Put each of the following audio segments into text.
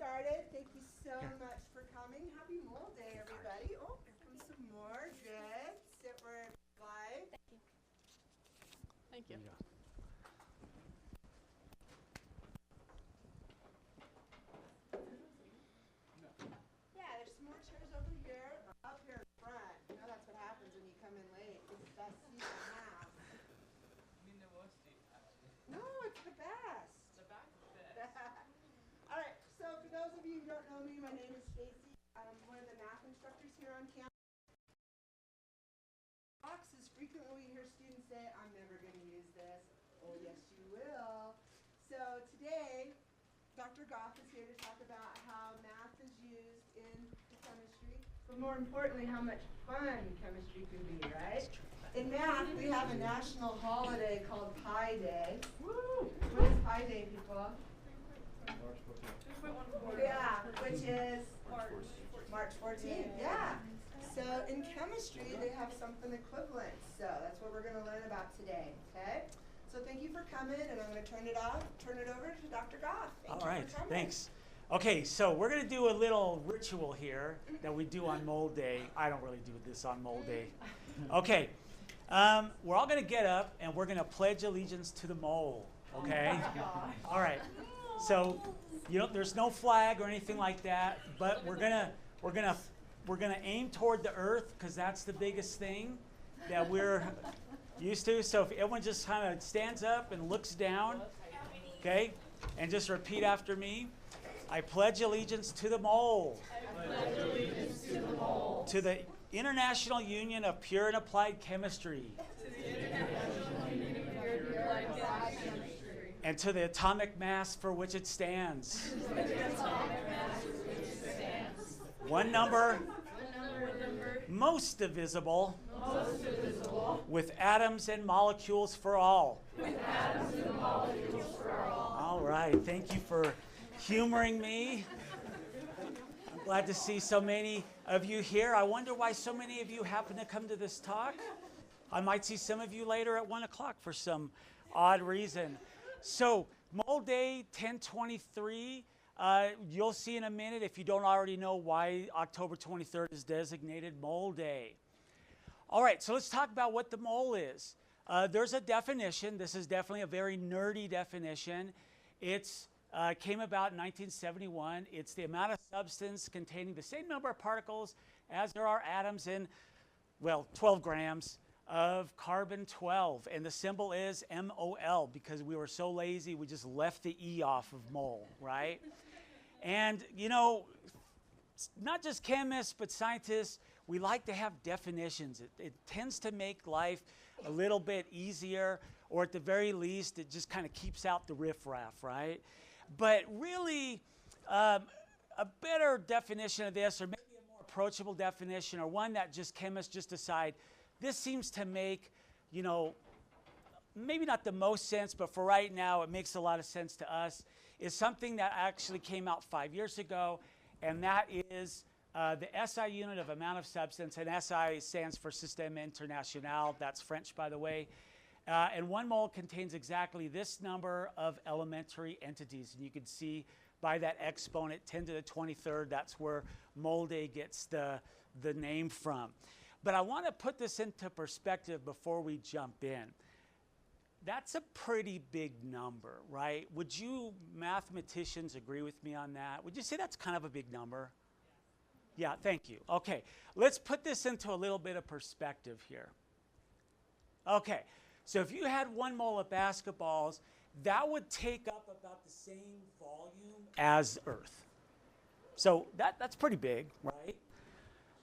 started. Thank you so much for coming. Happy Mole Day, everybody. Oh, here comes some more. Good. Sit where it's live. Thank you. Yeah, there's some more chairs over here. Up here in front. You know that's what happens when you come in late. It's the best seat I have. I mean, the worst seat, actually. No, it's the best. The back is best. All right, so for those of you who don't know me, my name is Stacy. I'm one of the math instructors here on campus. Is frequently we hear students say, I'm never going to use this. Oh, yes, you will. So today, Dr. Goff is here to talk about how math is used in chemistry, but more importantly, how much fun chemistry can be, right? In math, we have a national holiday called Pi Day. Woo! What is Pi Day, people? March 14th. Yeah, which is March 14th. Yeah. So in chemistry, they have something equivalent. So that's what we're going to learn about today. Okay. So thank you for coming, and I'm going to turn it over to Dr. Goff. All right. Thanks. Okay, so we're going to do a little ritual here that we do on Mold Day. I don't really do this on Mold Day. Okay. We're all going to get up, and we're going to pledge allegiance to the mole. Okay. All right. So, there's no flag or anything like that, but we're gonna aim toward the earth because that's the biggest thing that we're used to. So if everyone just kind of stands up and looks down, okay, and just repeat after me. I pledge allegiance to the mole. I pledge allegiance to the mole. To the International Union of Pure and Applied Chemistry. And to the atomic mass for which it stands. One number, most divisible, with atoms and molecules for all. All right, thank you for humoring me. I'm glad to see so many of you here. I wonder why so many of you happen to come to this talk. I might see some of you later at 1 o'clock for some odd reason. So, Mold Day 1023, you'll see in a minute if you don't already know why October 23rd is designated Mold Day. All right, so let's talk about what the mole is. There's a definition. This is definitely a very nerdy definition. It's came about in 1971. It's the amount of substance containing the same number of particles as there are atoms in, well, 12 grams of carbon-12, and the symbol is MOL because we were so lazy we just left the E off of mole, right? And not just chemists but scientists, we like to have definitions. It tends to make life a little bit easier, or at the very least it just kind of keeps out the riffraff, right? But really a better definition of this, or maybe a more approachable definition, or one that just chemists just decide this seems to make, maybe not the most sense, but for right now it makes a lot of sense to us, is something that actually came out 5 years ago, and that is the SI unit of amount of substance, and SI stands for Système International. That's French, by the way. And 1 mole contains exactly this number of elementary entities, and you can see by that exponent, 10 to the 23rd, that's where Mole Day gets the name from. But I want to put this into perspective before we jump in. That's a pretty big number, right? Would you mathematicians agree with me on that? Would you say that's kind of a big number? Yeah, thank you. Okay, let's put this into a little bit of perspective here. Okay, so if you had 1 mole of basketballs, that would take up about the same volume as Earth. So that's pretty big, right?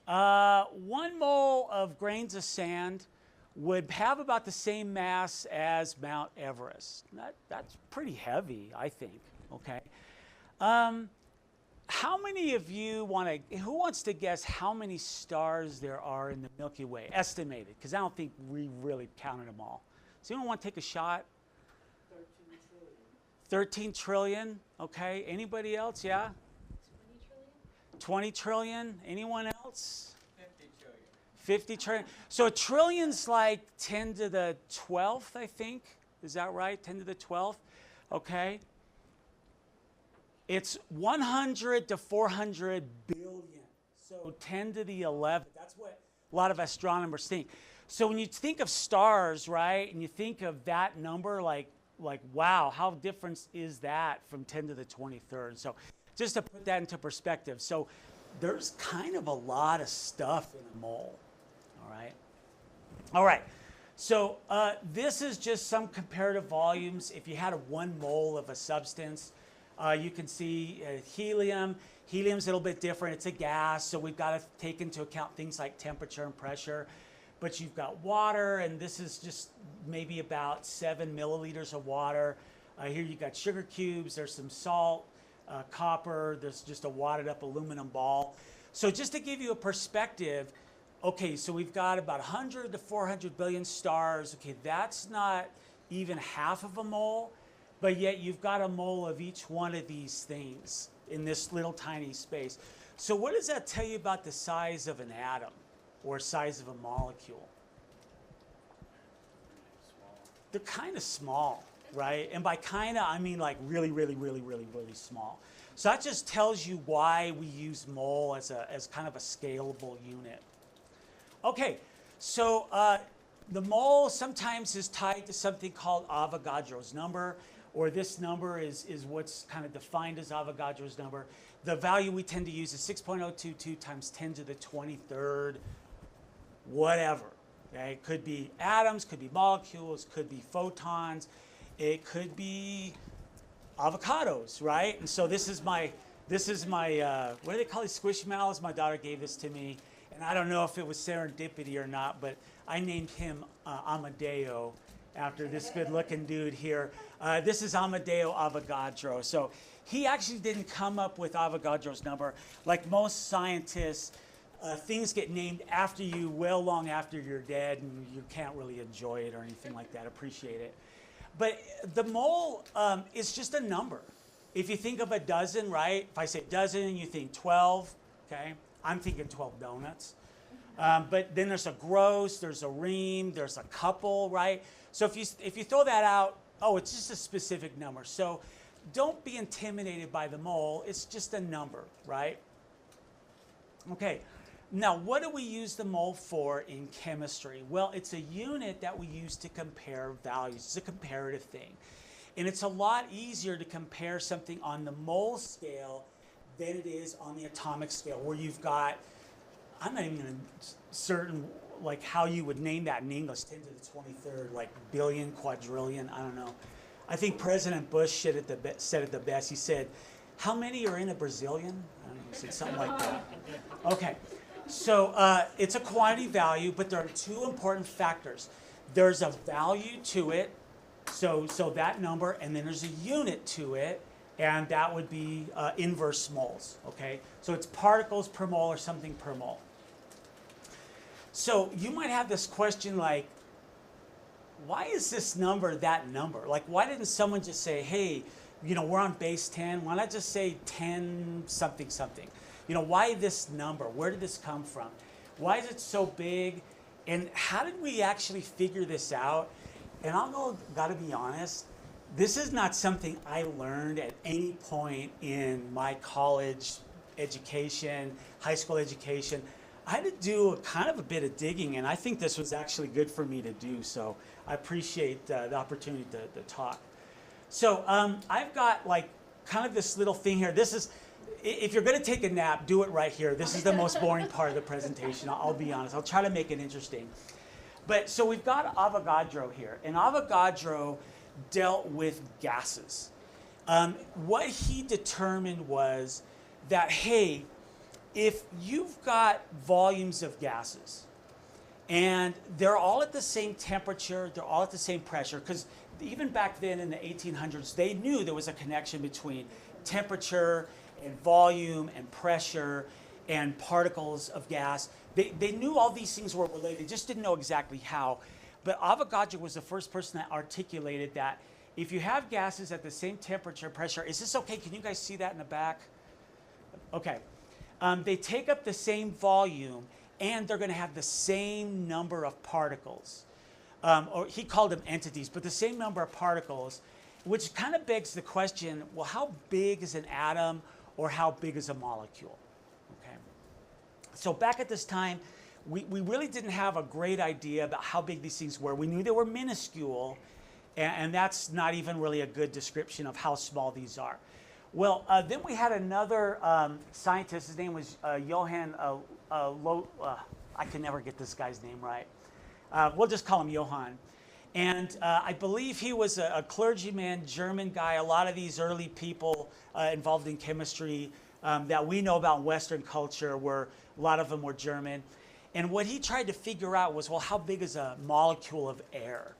1 mole of grains of sand would have about the same mass as Mount Everest. That's pretty heavy, I think, okay? How many of you who wants to guess how many stars there are in the Milky Way, estimated? Because I don't think we really counted them all. Does anyone want to take a shot? 13 trillion. 13 trillion, okay. Anybody else, yeah? 20 trillion? Anyone else? 50 trillion. 50 trillion. So a trillion's like 10 to the 12th, I think. Is that right? 10 to the 12th? Okay. It's 100 to 400 billion. So 10 to the 11th. That's what a lot of astronomers think. So when you think of stars, right, and you think of that number, like wow, how different is that from 10 to the 23rd? So just to put that into perspective. So there's kind of a lot of stuff in a mole, all right? All right, so this is just some comparative volumes. If you had 1 mole of a substance, you can see helium. Helium's a little bit different. It's a gas, so we've got to take into account things like temperature and pressure. But you've got water, and this is just maybe about 7 milliliters of water. Here you've got sugar cubes. There's some salt, copper. There's just a wadded up aluminum ball. So just to give you a perspective, okay, so we've got about 100 to 400 billion stars. Okay, that's not even half of a mole, but yet you've got a mole of each one of these things in this little tiny space. So what does that tell you about the size of an atom or size of a molecule? They're kind of small, right? And by kind of, I mean like really, really, really, really, really small. So that just tells you why we use mole as kind of a scalable unit. Okay, so the mole sometimes is tied to something called Avogadro's number, or this number is what's kind of defined as Avogadro's number. The value we tend to use is 6.022 times 10 to the 23rd, whatever. Okay? It could be atoms, could be molecules, could be photons, it could be avocados, right? And so this is my what do they call these squishmallows? My daughter gave this to me, and I don't know if it was serendipity or not, but I named him Amadeo after this good-looking dude here. This is Amadeo Avogadro. So he actually didn't come up with Avogadro's number. Like most scientists, things get named after you well long after you're dead, and you can't really enjoy it or anything like that, appreciate it. But the mole is just a number. If you think of a dozen, right? If I say dozen, you think 12, okay? I'm thinking 12 donuts. But then there's a gross, there's a ream, there's a couple, right? So if you throw that out, oh, it's just a specific number. So don't be intimidated by the mole. It's just a number, right? Okay. Now, what do we use the mole for in chemistry? Well, it's a unit that we use to compare values. It's a comparative thing. And it's a lot easier to compare something on the mole scale than it is on the atomic scale, where you've got, I'm not even going to certain like how you would name that in English, 10 to the 23rd, like billion, quadrillion, I don't know. I think President Bush said it the best. He said, how many are in a Brazilian? I don't know, he said something like that. Okay, so it's a quantity value, but there are 2 important factors. There's a value to it, so that number, and then there's a unit to it, and that would be inverse moles, okay? So it's particles per mole or something per mole. So you might have this question like, why is this number that number? Like, why didn't someone just say, hey, you know, we're on base 10, why not just say 10 something something? You know, why this number? Where did this come from? Why is it so big? And how did we actually figure this out? And gotta be honest, this is not something I learned at any point in my college education, high school education. I had to do kind of a bit of digging, and I think this was actually good for me to do, so I appreciate the opportunity to talk. So I've got like kind of this little thing here. This is, if you're going to take a nap, do it right here. This is the most boring part of the presentation, I'll be honest. I'll try to make it interesting. But so we've got Avogadro here, and Avogadro dealt with gases. What he determined was that, hey, if you've got volumes of gases and they're all at the same temperature, they're all at the same pressure, because even back then in the 1800s, they knew there was a connection between temperature and volume and pressure and particles of gas. They knew all these things were related, they just didn't know exactly how. But Avogadro was the first person that articulated that if you have gases at the same temperature, pressure, is this okay? Can you guys see that in the back? Okay. They take up the same volume, and they're going to have the same number of particles. Or he called them entities, but the same number of particles. which kind of begs the question, well, how big is an atom or how big is a molecule? Okay. So back at this time, we really didn't have a great idea about how big these things were. We knew they were minuscule, and that's not even really a good description of how small these are. Well, then we had another scientist. His name was Johann I can never get this guy's name right. We'll just call him Johann. And I believe he was a clergyman, German guy. A lot of these early people involved in chemistry that we know about in Western culture a lot of them were German. And what he tried to figure out was, well, how big is a molecule of air?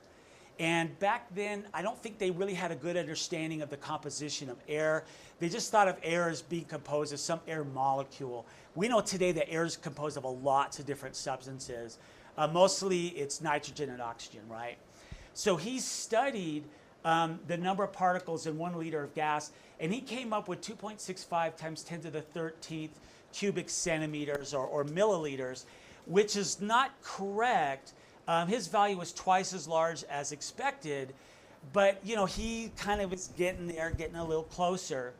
And back then, I don't think they really had a good understanding of the composition of air. They just thought of air as being composed of some air molecule. We know today that air is composed of lots of different substances. Mostly it's nitrogen and oxygen, right? So he studied the number of particles in 1 liter of gas, and he came up with 2.65 times 10 to the 13th cubic centimeters or milliliters, which is not correct. His value was twice as large as expected, but he kind of was getting there, getting a little closer.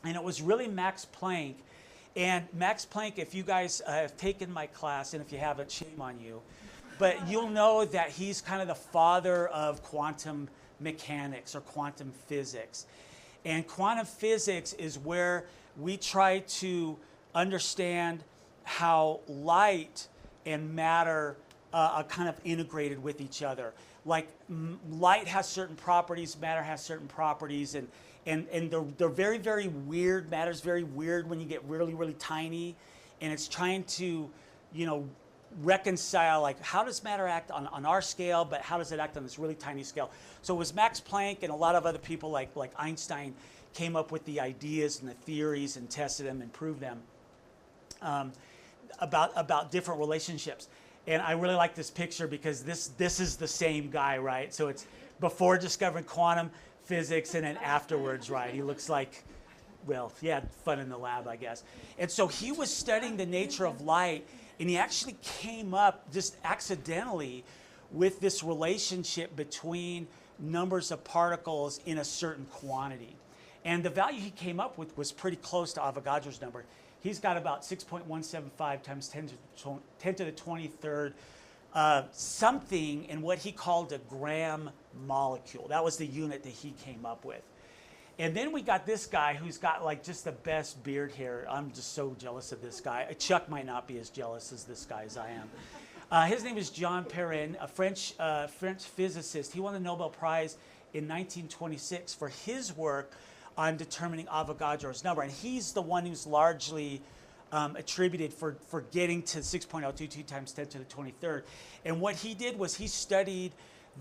And it was really Max Planck. And Max Planck, if you guys have taken my class, and if you haven't, shame on you, but you'll know that he's kind of the father of quantum mechanics or quantum physics. And quantum physics is where we try to understand how light and matter are kind of integrated with each other. Like light has certain properties, matter has certain properties, and they're very, very weird. Matter's very weird when you get really, really tiny, and it's trying to, reconcile, like, how does matter act on our scale, but how does it act on this really tiny scale? So it was Max Planck and a lot of other people like Einstein came up with the ideas and the theories and tested them and proved them about different relationships. And I really like this picture because this is the same guy, right? So it's before discovering quantum physics and then afterwards, right? He looks like, well, he had fun in the lab, I guess. And so he was studying the nature of light, and he actually came up just accidentally with this relationship between numbers of particles in a certain quantity. And the value he came up with was pretty close to Avogadro's number. He's got about 6.175 times 10 to the 23rd something in what he called a gram molecule. That was the unit that he came up with. And then we got this guy who's got like just the best beard hair. I'm just so jealous of this guy. Chuck might not be as jealous as this guy as I am. His name is Jean Perrin, a French physicist. He won the Nobel Prize in 1926 for his work on determining Avogadro's number. And he's the one who's largely attributed for getting to 6.022 times 10 to the 23rd. And what he did was he studied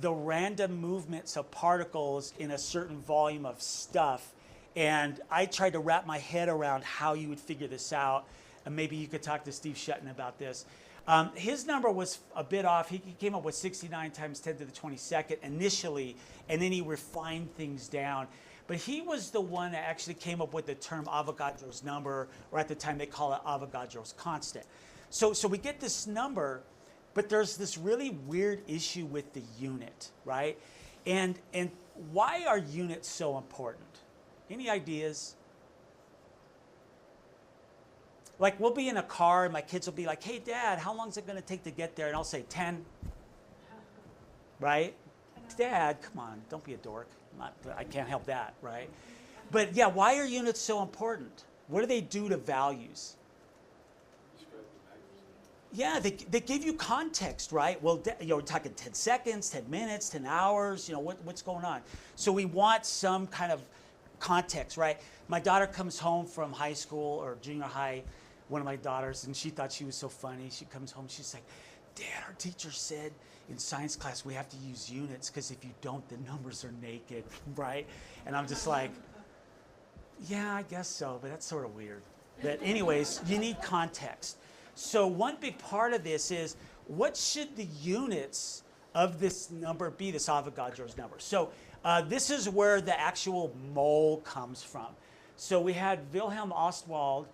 the random movements of particles in a certain volume of stuff. And I tried to wrap my head around how you would figure this out. And maybe you could talk to Steve Shutton about this. His number was a bit off. He came up with 69 times 10 to the 22nd initially, and then he refined things down. But he was the one that actually came up with the term Avogadro's number, or at the time they call it Avogadro's constant. So we get this number, but there's this really weird issue with the unit, right? And why are units so important? Any ideas? Like, we'll be in a car and my kids will be like, hey, Dad, how long is it going to take to get there? And I'll say 10, right? Dad, come on, don't be a dork. I can't help that, right? But yeah, why are units so important? What do they do to values? Yeah, they give you context, right? Well, we're talking 10 seconds, 10 minutes, 10 hours, what's going on? So we want some kind of context, right? My daughter comes home from high school or junior high, one of my daughters, and she thought she was so funny. She comes home, she's like, Dad, our teacher said in science class we have to use units because if you don't, the numbers are naked, right? And I'm just like, yeah, I guess so, but that's sort of weird. But anyways, you need context. So one big part of this is, what should the units of this number be, this Avogadro's number? So this is where the actual mole comes from. So we had Wilhelm Ostwald,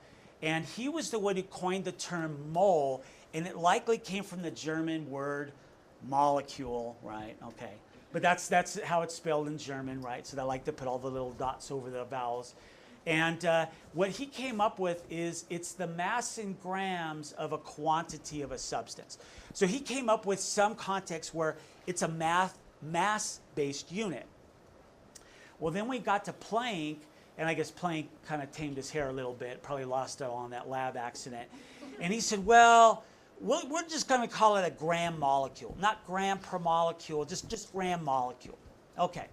and he was the one who coined the term mole, and it likely came from the German word molecule, right? Okay. But that's how it's spelled in German, right? So they like to put all the little dots over the vowels. And what he came up with is it's the mass in grams of a quantity of a substance. So he came up with some context where it's a mass-based unit. Well, then we got to Planck, and I guess Planck kind of tamed his hair a little bit, probably lost it on that lab accident. And he said, well, we're just going to call it a gram molecule, not gram per molecule, just gram molecule. Okay.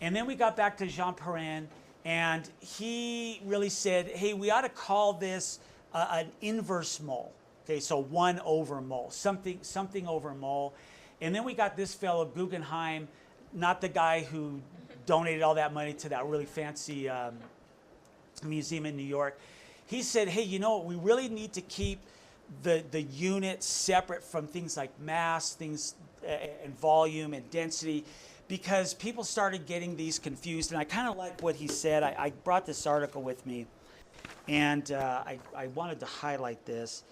And then we got back to Jean Perrin, and he really said, hey, we ought to call this an inverse mole. Okay, so 1 over mole, something over mole. And then we got this fellow, Guggenheim, not the guy who donated all that money to that really fancy museum in New York. He said, hey, you know what, we really need to keep the units separate from things like mass, things and volume and density, because people started getting these confused. And I kind of like what he said. I brought this article with me, and I wanted to highlight this.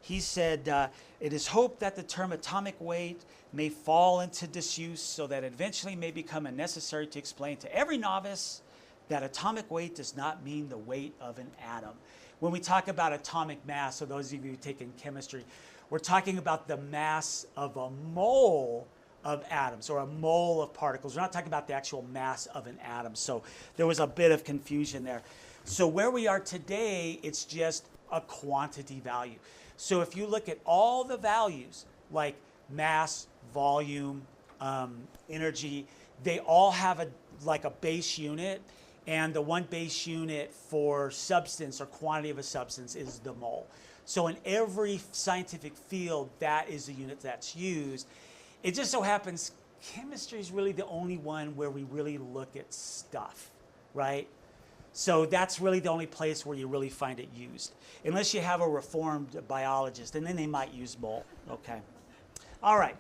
He said, it is hoped that the term atomic weight may fall into disuse so that eventually may become unnecessary to explain to every novice that atomic weight does not mean the weight of an atom. When we talk about atomic mass, so those of you who take in chemistry, we're talking about the mass of a mole of atoms or a mole of particles. We're not talking about the actual mass of an atom. So there was a bit of confusion there. So where we are today, it's just a quantity value. So if you look at all the values like mass, volume, energy, they all have a base unit. And the one base unit for substance or quantity of a substance is the mole. So in every scientific field, that is the unit that's used. It just so happens chemistry is really the only one where we really look at stuff, right? So that's really the only place where you really find it used. Unless you have a reformed biologist, and then they might use mole, okay? All right.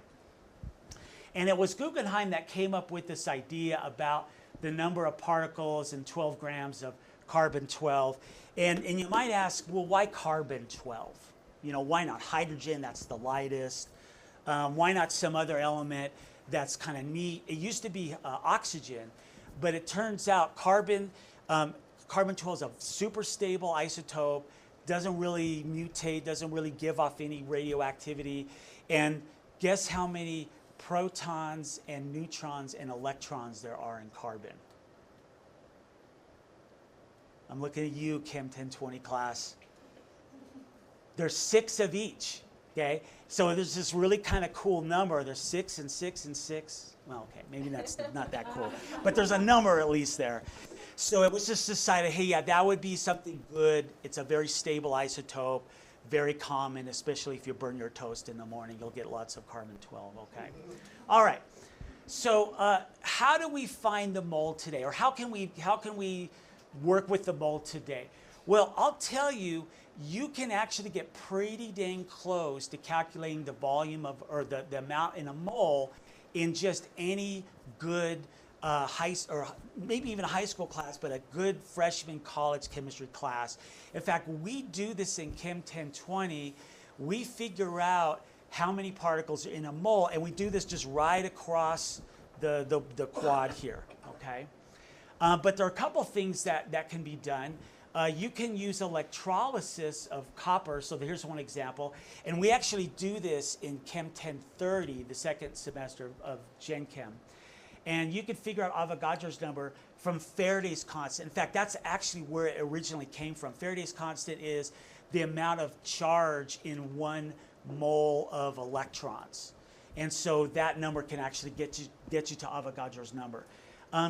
And it was Guggenheim that came up with this idea about the number of particles and 12 grams of carbon-12. And you might ask, well, why carbon-12? You know, why not hydrogen? That's the lightest. Why not some other element that's kind of neat? It used to be oxygen, but it turns out carbon-12 is a super stable isotope, doesn't really mutate, doesn't really give off any radioactivity. And guess how many protons and neutrons and electrons there are in carbon? I'm looking at you, Chem 1020 class. There's 6 of each, okay? So there's this really kind of cool number. There's 6 and 6 and 6. Well, okay, maybe that's not that cool. But there's a number at least there. So it was just decided, hey, yeah, that would be something good. It's a very stable isotope. Very common, especially if you burn your toast in the morning, you'll get lots of carbon-12, okay? All right, so how do we find the mole today? Or how can we work with the mole today? Well, I'll tell you, you can actually get pretty dang close to calculating the volume of, or the amount in a mole in just any good or maybe even a high school class, but a good freshman college chemistry class. In fact, we do this in Chem 1020. We figure out how many particles are in a mole, and we do this just right across the quad here, okay? But there are a couple things that can be done. You can use electrolysis of copper. So here's one example. And we actually do this in Chem 1030, the second semester of Gen Chem. And you can figure out Avogadro's number from Faraday's constant. In fact, that's actually where it originally came from. Faraday's constant is the amount of charge in 1 mole of electrons. And so that number can actually get you to Avogadro's number.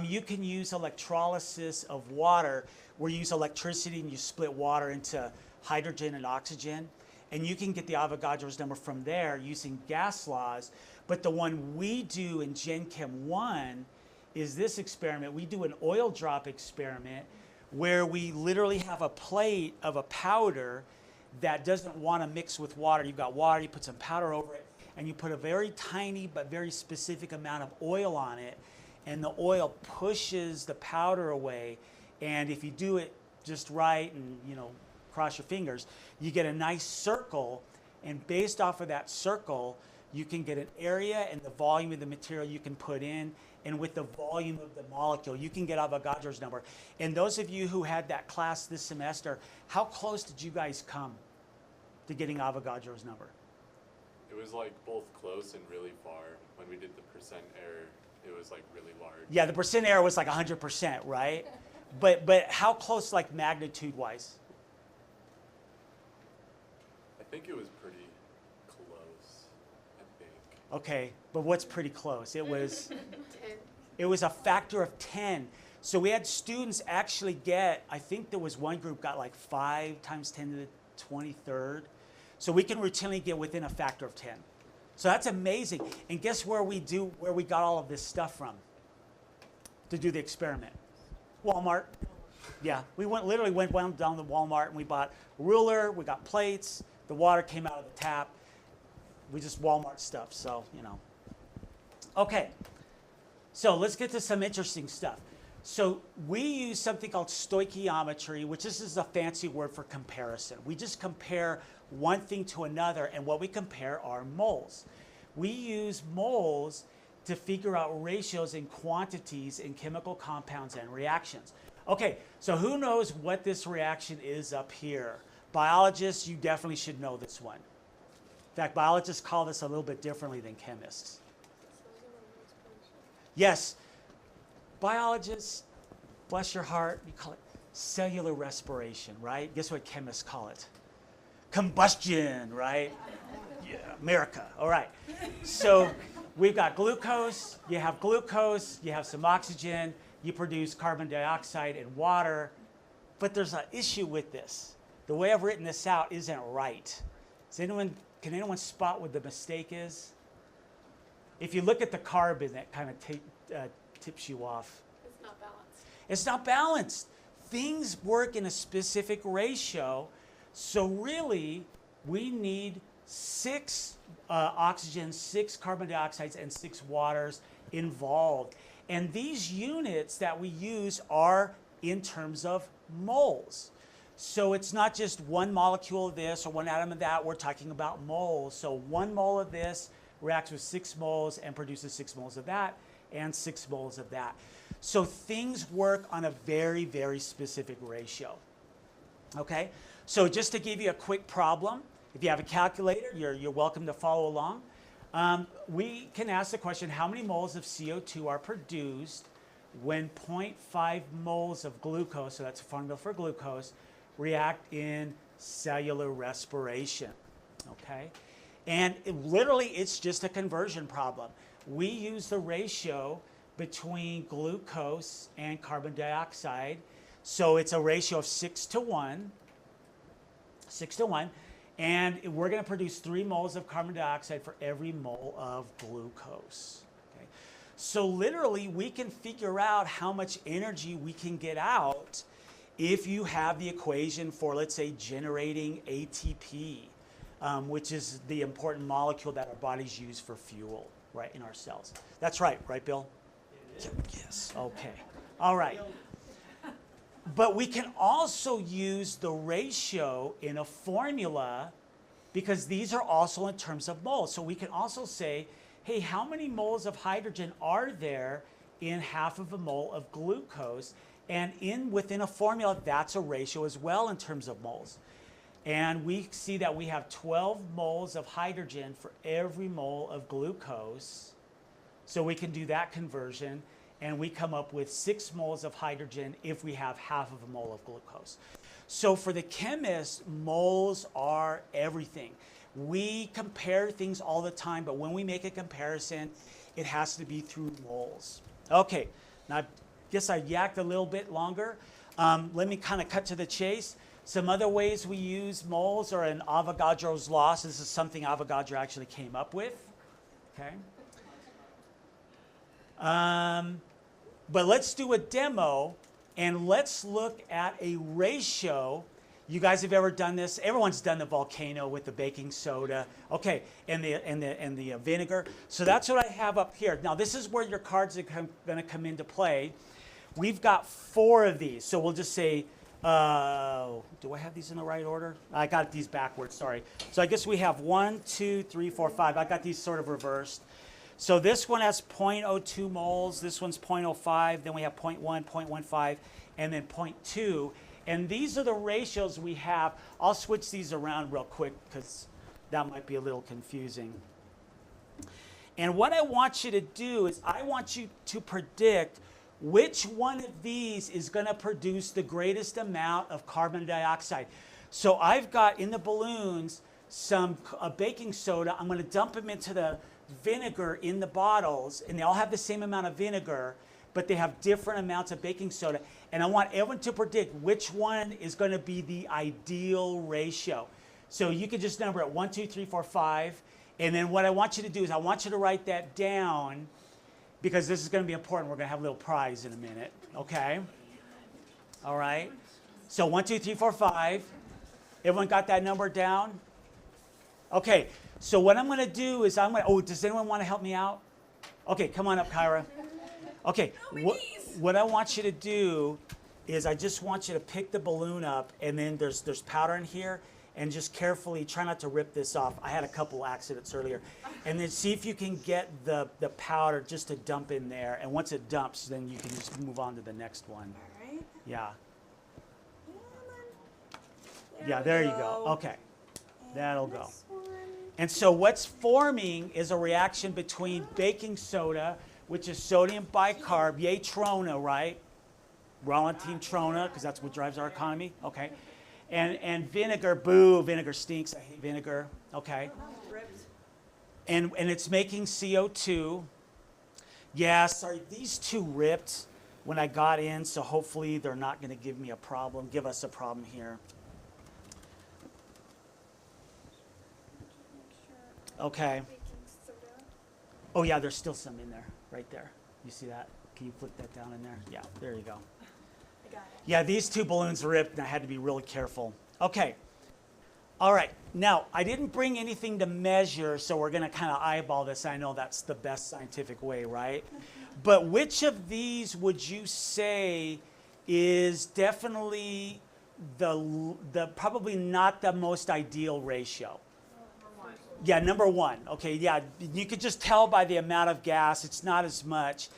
You can use electrolysis of water, where you use electricity and you split water into hydrogen and oxygen. And you can get the Avogadro's number from there using gas laws. But the one we do in Gen Chem 1 is this experiment. We do an oil drop experiment where we literally have a plate of a powder that doesn't want to mix with water. You've got water, you put some powder over it, and you put a very tiny but very specific amount of oil on it, and the oil pushes the powder away. And if you do it just right and, you know, cross your fingers, you get a nice circle, and based off of that circle, you can get an area and the volume of the material you can put in, and with the volume of the molecule, you can get Avogadro's number. And those of you who had that class this semester, how close did you guys come to getting Avogadro's number? It was like both close and really far. When we did the percent error, it was like really large. Yeah, the percent error was like 100%, right? But how close, like magnitude-wise? I think it was pretty close, I think. Okay, but what's pretty close? It was 10. it was a factor of 10. So we had students actually get, I think there was one group got like 5 times 10 to the 23rd. So we can routinely get within a factor of 10. So that's amazing. And guess where we got all of this stuff from to do the experiment? Walmart. Yeah, we went down to Walmart and we bought a ruler, we got plates, the water came out of the tap. We just Walmart stuff, so, you know. Okay, so let's get to some interesting stuff. So we use something called stoichiometry, which is a fancy word for comparison. We just compare one thing to another, and what we compare are moles. We use moles to figure out ratios and quantities in chemical compounds and reactions. Okay, so who knows what this reaction is up here? Biologists, you definitely should know this one. In fact, biologists call this a little bit differently than chemists. Yes, biologists, bless your heart, you call it cellular respiration, right? Guess what chemists call it? Combustion, right? Yeah, America, all right. So we've got glucose, you have some oxygen, you produce carbon dioxide and water, but there's an issue with this. The way I've written this out isn't right. Can anyone spot what the mistake is? If you look at the carbon, that kind of tips you off. It's not balanced. It's not balanced. Things work in a specific ratio, so really we need 6 oxygen, 6 carbon dioxides, and 6 waters involved. And these units that we use are in terms of moles. So it's not just one molecule of this or one atom of that, we're talking about moles. So 1 mole of this reacts with 6 moles and produces 6 moles of that and 6 moles of that. So things work on a very, very specific ratio. Okay? So just to give you a quick problem, if you have a calculator, you're welcome to follow along. We can ask the question, how many moles of CO2 are produced when 0.5 moles of glucose, so that's a formula for glucose, react in cellular respiration, okay? And literally, it's just a conversion problem. We use the ratio between glucose and carbon dioxide, so it's a ratio of 6 to 1, and we're going to produce 3 moles of carbon dioxide for every mole of glucose. Okay? So literally, we can figure out how much energy we can get out if you have the equation for, let's say, generating ATP, which is the important molecule that our bodies use for fuel, right, in our cells. That's right, Bill? Yes, okay. All right. But we can also use the ratio in a formula because these are also in terms of moles. So we can also say, hey, how many moles of hydrogen are there in half of a mole of glucose? And within a formula, that's a ratio as well in terms of moles. And we see that we have 12 moles of hydrogen for every mole of glucose. So we can do that conversion, and we come up with 6 moles of hydrogen if we have half of a mole of glucose. So for the chemist, moles are everything. We compare things all the time, but when we make a comparison, it has to be through moles. Okay, now I guess I yacked a little bit longer. Let me kind of cut to the chase. Some other ways we use moles are in Avogadro's law. So this is something Avogadro actually came up with. Okay. But let's do a demo and let's look at a ratio. You guys have ever done this? Everyone's done the volcano with the baking soda, okay, and the vinegar. So that's what I have up here. Now this is where your cards are going to come into play. We've got 4 of these, so we'll just say Do I have these in the right order? I got these backwards, sorry. So I guess we have 1, 2, 3, 4, 5. I got these sort of reversed. So this one has 0.02 moles, this one's 0.05, then we have 0.1, 0.15, and then 0.2. And these are the ratios we have. I'll switch these around real quick because that might be a little confusing. And what I want you to do is I want you to predict which one of these is going to produce the greatest amount of carbon dioxide. So I've got in the balloons some baking soda. I'm going to dump them into the vinegar in the bottles, and they all have the same amount of vinegar, but they have different amounts of baking soda. And I want everyone to predict which one is going to be the ideal ratio. So you can just number it 1, 2, 3, 4, 5. And then what I want you to do is I want you to write that down, because this is going to be important. We're going to have a little prize in a minute, okay? All right. So 1, 2, 3, 4, 5. Everyone got that number down? Okay. So what I'm going to do is does anyone want to help me out? Okay, come on up, Kyra. Okay. What I want you to do is I just want you to pick the balloon up, and then there's powder in here, and just carefully try not to rip this off. I had a couple accidents earlier. And then see if you can get the powder just to dump in there. And once it dumps, then you can just move on to the next one. All right. Yeah. Yeah, there you go. Okay. That'll go. And so what's forming is a reaction between baking soda, which is sodium bicarb, yay Trona, right? We're all on Team Trona because that's what drives our economy. Okay. And vinegar, boo, vinegar stinks. I hate vinegar. Okay. And it's making CO2. Yeah, sorry, these two ripped when I got in, so hopefully they're not going to give us a problem here. Okay. Oh yeah, there's still some in there, right there. You see that? Can you flick that down in there? Yeah, there you go. Yeah, these two balloons ripped, and I had to be really careful. Okay. All right. Now, I didn't bring anything to measure, so we're going to kind of eyeball this. I know that's the best scientific way, right? But which of these would you say is definitely the probably not the most ideal ratio? Yeah, number 1. Okay, yeah, you could just tell by the amount of gas, it's not as much.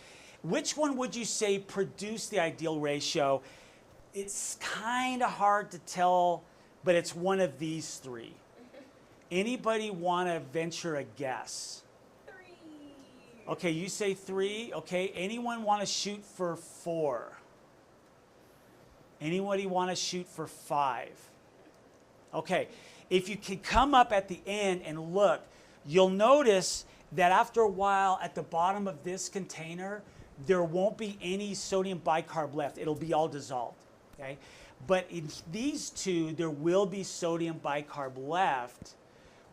Which one would you say produced the ideal ratio? It's kind of hard to tell, but it's one of these 3. Anybody want to venture a guess? 3. Okay, you say 3. Okay, anyone want to shoot for 4? Anybody want to shoot for 5? Okay, if you can come up at the end and look, you'll notice that after a while at the bottom of this container, there won't be any sodium bicarb left. It'll be all dissolved, okay? But in these two, there will be sodium bicarb left,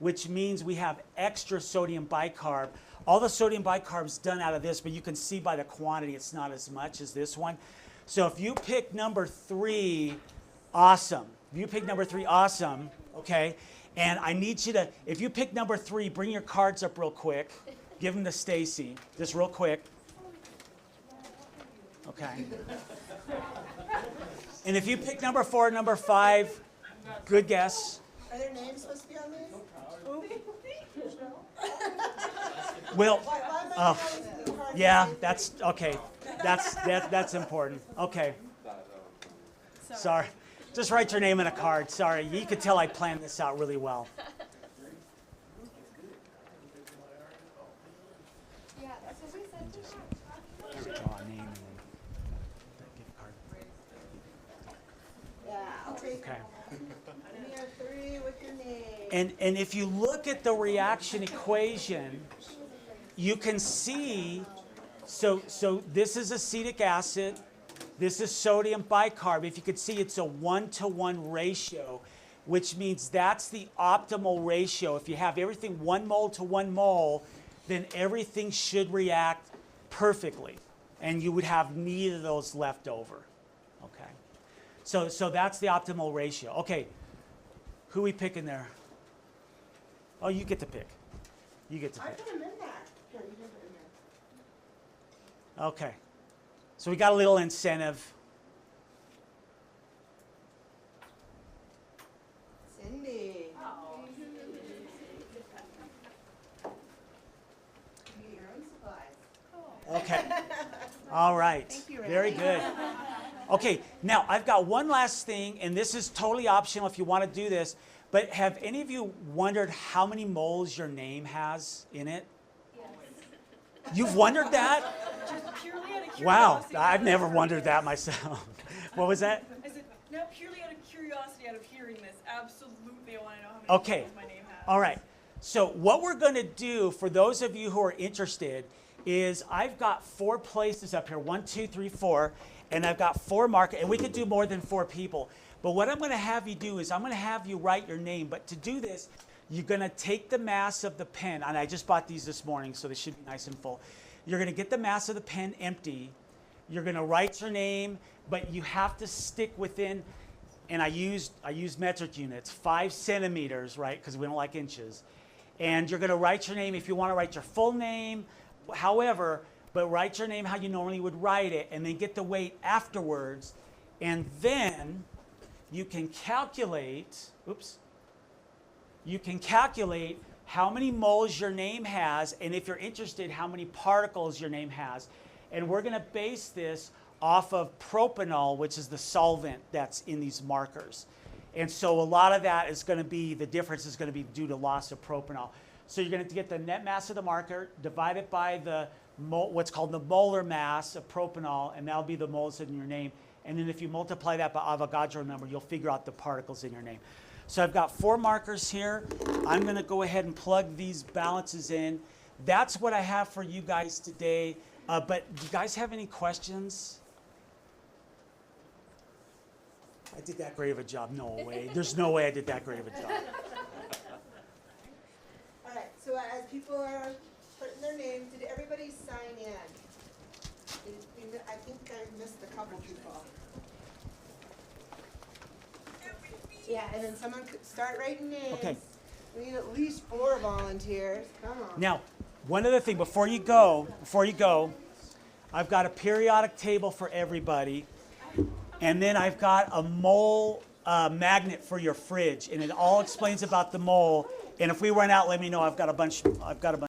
which means we have extra sodium bicarb. All the sodium bicarb's done out of this, but you can see by the quantity it's not as much as this one. So if you pick number 3, awesome. If you pick number 3, awesome, okay? And I need you to, if you pick number 3, bring your cards up real quick. Give them to Stacy, just real quick. Okay. And if you pick number 4, number 5, good guess. Are their names supposed to be on these? Well, Why am I always hard yeah, to that's okay. That's important. Okay. Sorry. Just write your name on a card. Sorry. You could tell I planned this out really well. Yeah, that's what we said too. Draw a name and then that gift card. Yeah, I'll take Okay. And you have 3 with your name. And if you look at the reaction equation, you can see, so this is acetic acid, this is sodium bicarb. If you could see, it's a 1-to-1 ratio, which means that's the optimal ratio. If you have everything 1 mole to 1 mole, then everything should react perfectly, and you would have neither of those left over. Okay, so that's the optimal ratio. Okay, who we picking there? Oh, you get to pick. You get to I pick. put them in there. Here, you can put them in there. Okay, so we got a little incentive. All right. Thank you, Ray. Very good. Okay, now I've got one last thing, and this is totally optional if you want to do this, but have any of you wondered how many moles your name has in it? You've wondered that? Just purely out of curiosity. Wow, I've never wondered that myself. What was that? I said, not purely out of curiosity, out of hearing this, absolutely I want to know how many Okay. moles my name has. All right. So what we're going to do for those of you who are interested is I've got 4 places up here, 1, 2, 3, 4, and I've got 4 markers, and we could do more than 4 people. But what I'm going to have you do is I'm going to have you write your name. But to do this, you're going to take the mass of the pen, and I just bought these this morning, so they should be nice and full. You're going to get the mass of the pen empty. You're going to write your name, but you have to stick within, and I used metric units, 5 centimeters, right, because we don't like inches. And you're going to write your name if you want to write your full name, however, but write your name how you normally would write it, and then get the weight afterwards. And then you can calculate, you can calculate how many moles your name has, and if you're interested, how many particles your name has. And we're going to base this off of propanol, which is the solvent that's in these markers. And so a lot of that is going to be, the difference is going to be due to loss of propanol. So you're going to get the net mass of the marker, divide it by the what's called the molar mass of propanol, and that'll be the moles in your name. And then if you multiply that by Avogadro number, you'll figure out the particles in your name. So I've got 4 markers here. I'm going to go ahead and plug these balances in. That's what I have for you guys today. But do you guys have any questions? I did that great of a job. No way. There's no way I did that great of a job. All right, so as people are putting their names, did everybody sign in? I think I missed a couple people. Yeah, and then someone could start writing names. Okay. We need at least 4 volunteers. Come on. Now, one other thing before you go, I've got a periodic table for everybody, and then I've got a mole magnet for your fridge, and it all explains about the mole. And if we run out, let me know. I've got a bunch.